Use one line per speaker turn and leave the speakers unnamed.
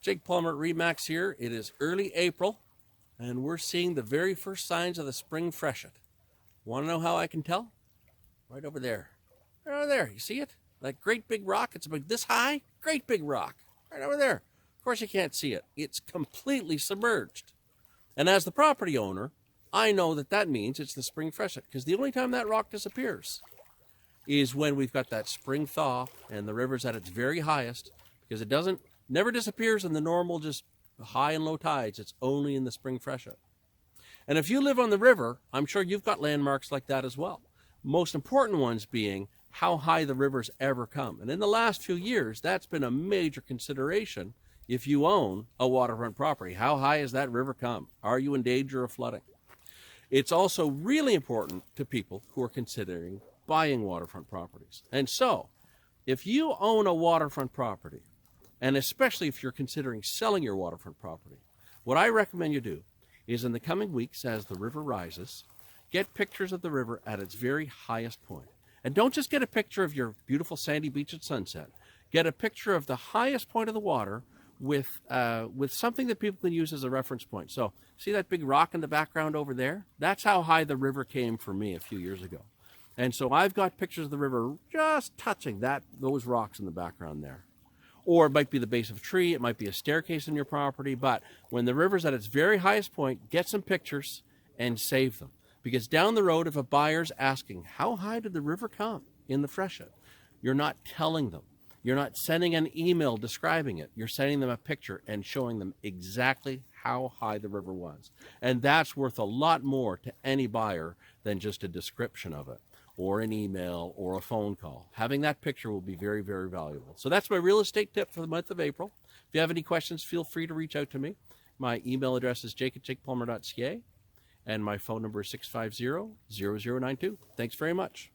Jake Palmer at Remax here. It is early April, and we're seeing the very first signs of the spring freshet. Want to know how I can tell? Right over there. Right over there. You see it? That great big rock. It's about this high. Great big rock. Right over there. Of course you can't see it. It's completely submerged. And as the property owner, I know that that means it's the spring freshet, because the only time that rock disappears is when we've got that spring thaw and the river's at its very highest, because it never disappears in the normal just high and low tides. It's only in the spring freshet. And if you live on the river, I'm sure you've got landmarks like that as well. Most important ones being how high the river's ever come. And in the last few years, that's been a major consideration if you own a waterfront property. How high has that river come? Are you in danger of flooding? It's also really important to people who are considering buying waterfront properties. And so, if you own a waterfront property, and especially if you're considering selling your waterfront property, what I recommend you do is in the coming weeks, as the river rises, get pictures of the river at its very highest point. And don't just get a picture of your beautiful sandy beach at sunset. Get a picture of the highest point of the water with something that people can use as a reference point. So, see that big rock in the background over there? That's how high the river came for me a few years ago. And so I've got pictures of the river just touching those rocks in the background there. Or it might be the base of a tree, it might be a staircase in your property, but when the river's at its very highest point, get some pictures and save them. Because down the road, if a buyer's asking, how high did the river come in the freshet? You're not telling them. You're not sending an email describing it. You're sending them a picture and showing them exactly how high the river was. And that's worth a lot more to any buyer than just a description of it, or an email, or a phone call. Having that picture will be very, very valuable. So that's my real estate tip for the month of April. If you have any questions, feel free to reach out to me. My email address is jake@jakepalmer.ca, and my phone number is 650-0092. Thanks very much.